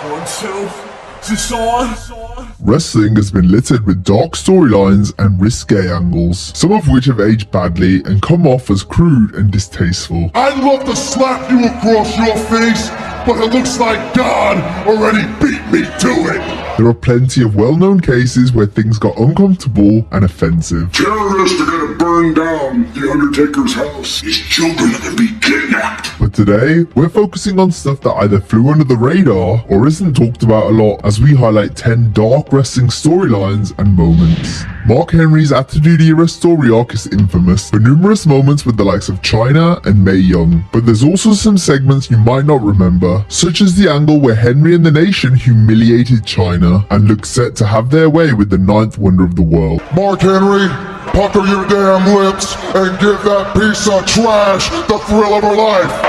1, 2. Is this on? Wrestling has been littered with dark storylines and risque angles, some of which have aged badly and come off as crude and distasteful. I'd love to slap you across your face, but it looks like God already beat me to it. There are plenty of well-known cases where things got uncomfortable and offensive. Terrorists are gonna burn down the Undertaker's house. His children are gonna be kidnapped. But today, we're focusing on stuff that either flew under the radar or isn't talked about a lot as we highlight 10 dark wrestling storylines and moments. Mark Henry's Attitude Era story arc is infamous for numerous moments with the likes of Chyna and Mae Young, but there's also some segments you might not remember, such as the angle where Henry and the Nation humiliated Chyna and looked set to have their way with the 9th wonder of the world. Mark Henry, pucker your damn lips and give that piece of trash the thrill of her life.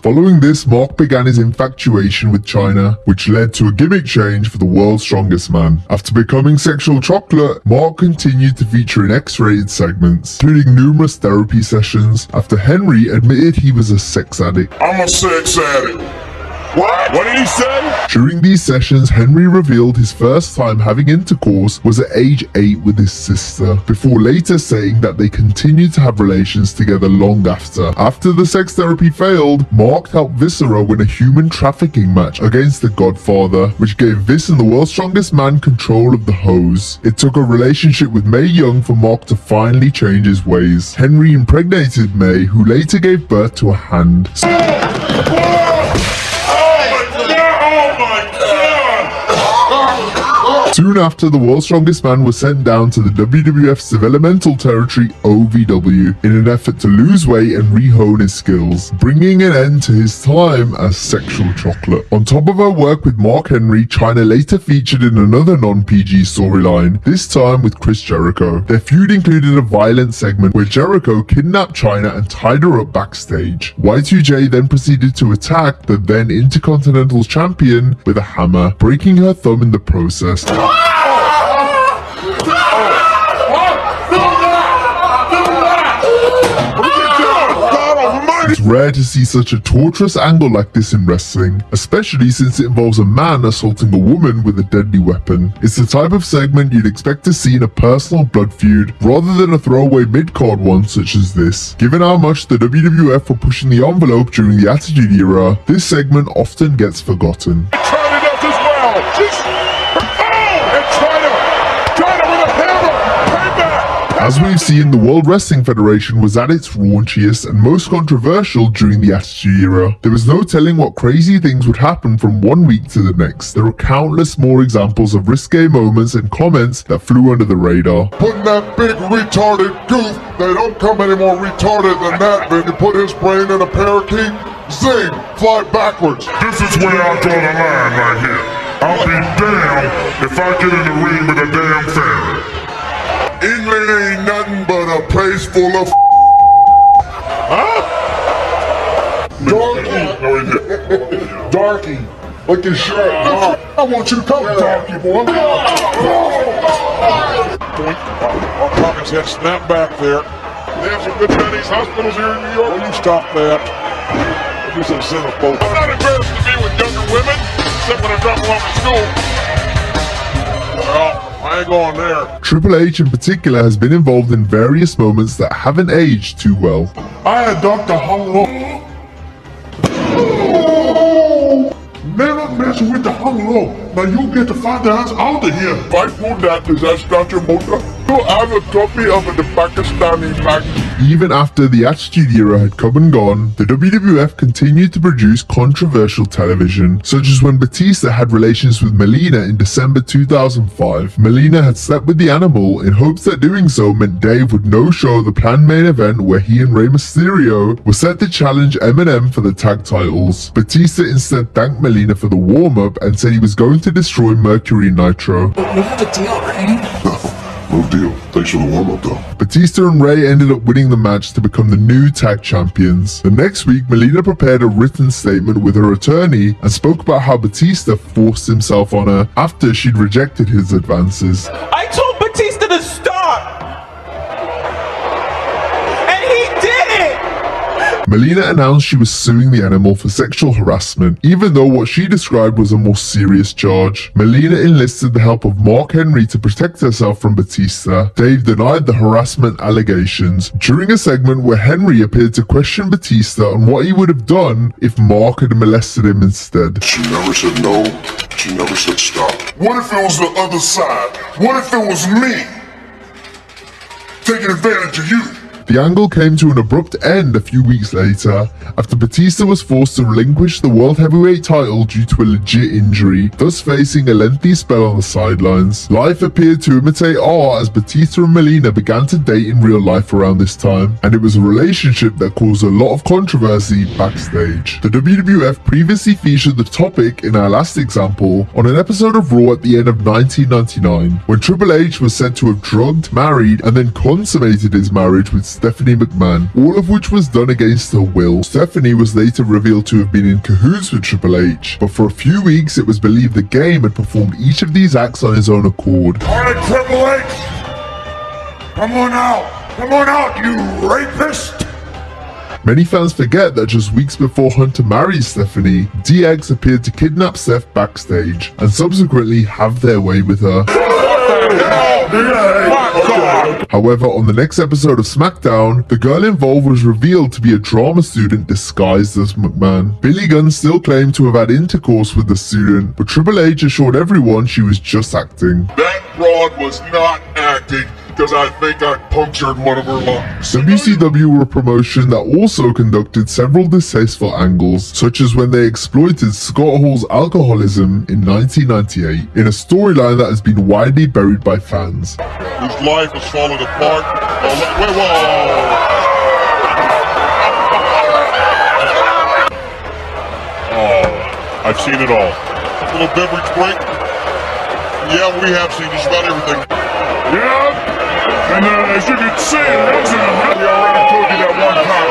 Following this, Mark began his infatuation with Chyna, which led to a gimmick change for the world's strongest man. After becoming sexual chocolate, Mark continued to feature in X-rated segments, including numerous therapy sessions after Henry admitted he was a sex addict. I'm a sex addict. What? What did he say? During these sessions, Henry revealed his first time having intercourse was at age 8 with his sister, before later saying that they continued to have relations together long after. After the sex therapy failed, Mark helped Viscera win a human trafficking match against the Godfather, which gave Vis and the world's strongest man control of the hose. It took a relationship with Mae Young for Mark to finally change his ways. Henry impregnated Mae, who later gave birth to a hand. Soon after, the world's strongest man was sent down to the WWF's developmental territory OVW in an effort to lose weight and re-hone his skills, bringing an end to his time as sexual chocolate. On top of her work with Mark Henry, Chyna later featured in another non-PG storyline, this time with Chris Jericho. Their feud included a violent segment where Jericho kidnapped Chyna and tied her up backstage. Y2J then proceeded to attack the then Intercontinental Champion with a hammer, breaking her thumb in the process. It's rare to see such a torturous angle like this in wrestling, especially since it involves a man assaulting a woman with a deadly weapon. It's the type of segment you'd expect to see in a personal blood feud, rather than a throwaway mid-card one such as this. Given how much the WWF were pushing the envelope during the Attitude Era, this segment often gets forgotten. Turn it up as well. As we've seen, the World Wrestling Federation was at its raunchiest and most controversial during the Attitude Era. There was no telling what crazy things would happen from one week to the next. There are countless more examples of risque moments and comments that flew under the radar. Putting that big retarded goof, they don't come any more retarded than that, man. You put his brain in a parakeet, zing, fly backwards. This is where I draw the line right here. I'll be damned if I get in the ring with a damn fan. England ain't nothing but a place full of Darky, like your shirt. I want you to come, Darky boy. Hawkins had snap back there. They have some good Chinese hospitals here in New York. Will you stop that? Do some xenophobic. It's not embarrassing to be with younger women, except when I drop them off at school. Well, I ain't going there. Triple H in particular has been involved in various moments that haven't aged too well. I had Dr. Hollow. Never mess with the Hollow. Now you get the father ass out of here. Fight for that, because that's not your motor. You have a copy of the Pakistani flag. Even after the Attitude Era had come and gone, the WWF continued to produce controversial television, such as when Batista had relations with Melina in December 2005. Melina had slept with the Animal in hopes that doing so meant Dave would no-show the planned main event where he and Rey Mysterio were set to challenge Eminem for the tag titles. Batista instead thanked Melina for the warm-up and said he was going to destroy Mercury Nitro. We have a deal, right? No deal. Thanks for the warm-up, though. Batista and Rey ended up winning the match to become the new tag champions. The next week, Melina prepared a written statement with her attorney and spoke about how Batista forced himself on her after she'd rejected his advances. I told Batista to stop! And he did it! Melina announced she was suing the animal for sexual harassment, even though what she described was a more serious charge. Melina enlisted the help of Mark Henry to protect herself from Batista. Dave denied the harassment allegations during a segment where Henry appeared to question Batista on what he would have done if Mark had molested him instead. She never said no. She never said stop. What if it was the other side? What if it was me taking advantage of you? The angle came to an abrupt end a few weeks later, after Batista was forced to relinquish the World Heavyweight title due to a legit injury, thus facing a lengthy spell on the sidelines. Life appeared to imitate art as Batista and Melina began to date in real life around this time, and it was a relationship that caused a lot of controversy backstage. The WWF previously featured the topic in our last example on an episode of Raw at the end of 1999, when Triple H was said to have drugged, married, and then consummated his marriage with Stephanie McMahon, all of which was done against her will. Stephanie was later revealed to have been in cahoots with Triple H, but for a few weeks it was believed the Game had performed each of these acts on his own accord. Alright, Triple H! Come on out, you rapist! Many fans forget that just weeks before Hunter married Stephanie, DX appeared to kidnap Steph backstage and subsequently have their way with her. However, on the next episode of SmackDown, the girl involved was revealed to be a drama student disguised as McMahon. Billy Gunn still claimed to have had intercourse with the student, but Triple H assured everyone she was just acting. That broad was not acting, because I think I punctured one of her lungs. WCW were a promotion that also conducted several distasteful angles, such as when they exploited Scott Hall's alcoholism in 1998, in a storyline that has been widely buried by fans. Whose life is falling apart. Whoa. Oh, I've seen it all. A little beverage break. Yeah, we have seen just about everything. Yeah. And as you can see, we already told you that one time.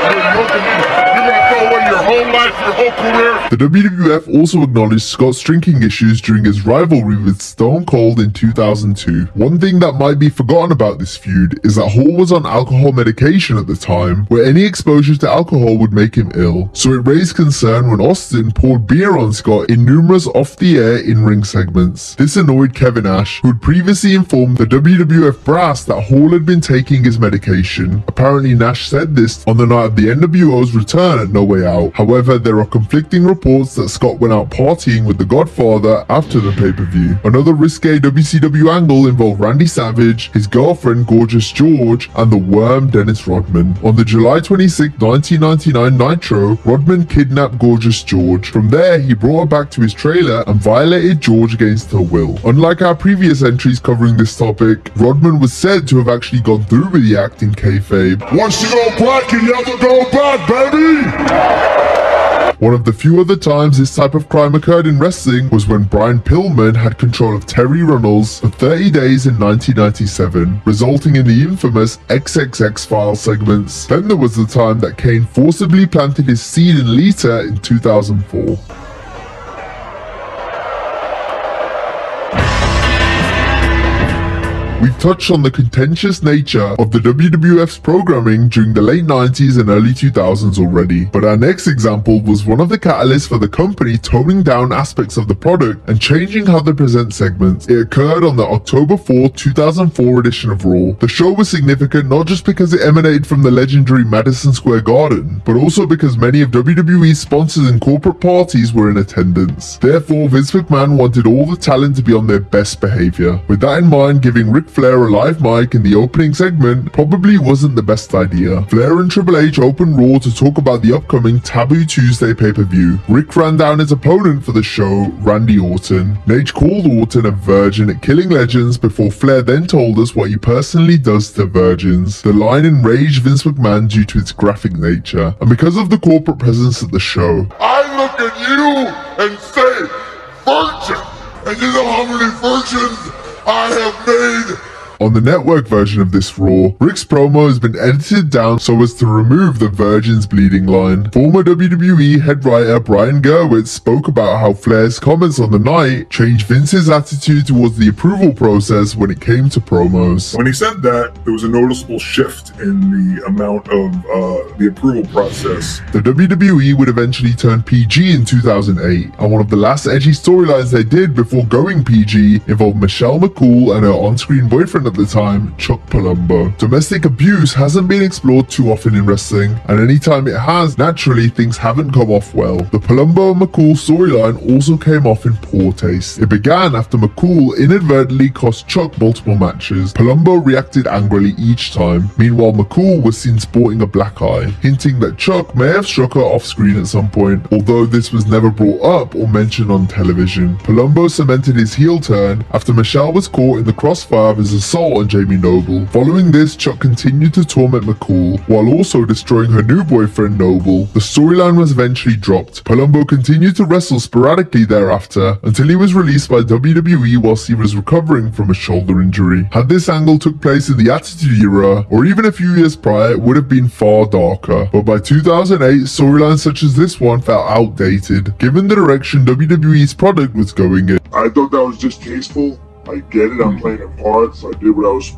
You're gonna throw away your whole life, your whole career. The WWF also acknowledged Scott's drinking issues during his rivalry with Stone Cold in 2002. One thing that might be forgotten about this feud is that Hall was on alcohol medication at the time, where any exposure to alcohol would make him ill. So it raised concern when Austin poured beer on Scott in numerous off-the-air in-ring segments. This annoyed Kevin Nash, who had previously informed the WWF brass that Hall had been taking his medication. Apparently Nash said this on the night of the NWO's return at No Way Out. However, there are conflicting reports that Scott went out partying with the Godfather after the pay-per-view. Another risque WCW angle involved Randy Savage, his girlfriend Gorgeous George, and the Worm Dennis Rodman. On the July 26, 1999 Nitro, Rodman kidnapped Gorgeous George. From there, he brought her back to his trailer and violated George against her will. Unlike our previous entries covering this topic, Rodman was said to have actually gone through with the act in kayfabe. Once you go black, you never go back, baby! One of the few other times this type of crime occurred in wrestling was when Brian Pillman had control of Terry Runnels for 30 days in 1997, resulting in the infamous XXX File segments. Then there was the time that Kane forcibly planted his seed in Lita in 2004. We've touched on the contentious nature of the WWF's programming during the late 90s and early 2000s already, but our next example was one of the catalysts for the company toning down aspects of the product and changing how they present segments. It occurred on the October 4, 2004 edition of Raw. The show was significant not just because it emanated from the legendary Madison Square Garden, but also because many of WWE's sponsors and corporate parties were in attendance. Therefore, Vince McMahon wanted all the talent to be on their best behavior. With that in mind, giving Ric Flair a live mic in the opening segment probably wasn't the best idea. Flair and Triple H opened Raw to talk about the upcoming Taboo Tuesday pay-per-view. Rick ran down his opponent for the show, Randy Orton. Nate called Orton a virgin at Killing Legends before Flair then told us what he personally does to virgins. The line enraged Vince McMahon due to its graphic nature, and because of the corporate presence at the show. I look at you and say, virgin! And you know how many virgins I have made On the network version of this Raw, Rick's promo has been edited down so as to remove the Virgin's bleeding line. Former WWE head writer Brian Gerwitz spoke about how Flair's comments on the night changed Vince's attitude towards the approval process when it came to promos. When he said that, there was a noticeable shift in the amount of the approval process. The WWE would eventually turn PG in 2008, and one of the last edgy storylines they did before going PG involved Michelle McCool and her on-screen boyfriend at the time, Chuck Palumbo. Domestic abuse hasn't been explored too often in wrestling, and anytime it has, naturally things haven't come off well. The Palumbo and McCool storyline also came off in poor taste. It began after McCool inadvertently cost Chuck multiple matches. Palumbo reacted angrily each time. Meanwhile, McCool was seen sporting a black eye, hinting that Chuck may have struck her off-screen at some point, although this was never brought up or mentioned on television. Palumbo cemented his heel turn after Michelle was caught in the crossfire of his assault on Jamie Noble. Following this, Chuck continued to torment McCool, while also destroying her new boyfriend Noble. The storyline was eventually dropped. Palumbo continued to wrestle sporadically thereafter, until he was released by WWE whilst he was recovering from a shoulder injury. Had this angle took place in the Attitude Era, or even a few years prior, it would have been far darker. But by 2008, storylines such as this one felt outdated, given the direction WWE's product was going in. I thought that was distasteful. I get it, I'm playing a part, so I did what I was,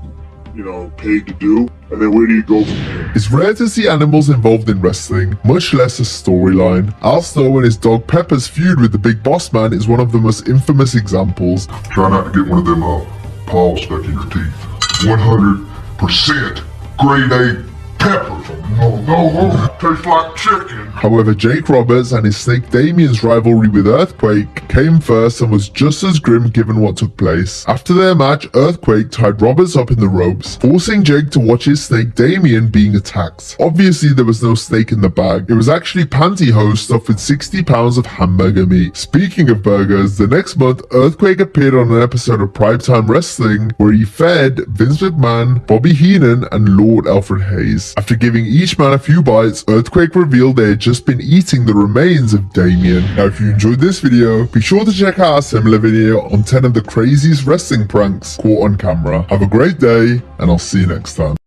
paid to do. And then where do you go from there? It's rare to see animals involved in wrestling, much less a storyline. Al Snow and his dog Pepper's feud with the Big Boss Man is one of the most infamous examples. Try not to get one of them paws stuck in your teeth. 100% grade A peppers. No, tastes like chicken. However, Jake Roberts and his snake Damien's rivalry with Earthquake came first and was just as grim given what took place. After their match, Earthquake tied Roberts up in the ropes, forcing Jake to watch his snake Damien being attacked. Obviously, there was no snake in the bag. It was actually pantyhose stuffed with 60 pounds of hamburger meat. Speaking of burgers, the next month, Earthquake appeared on an episode of Primetime Wrestling where he fed Vince McMahon, Bobby Heenan, and Lord Alfred Hayes. After giving each man a few bites, Earthquake revealed they had just been eating the remains of Damien. Now, if you enjoyed this video, be sure to check out a similar video on 10 of the craziest wrestling pranks caught on camera. Have a great day, and I'll see you next time.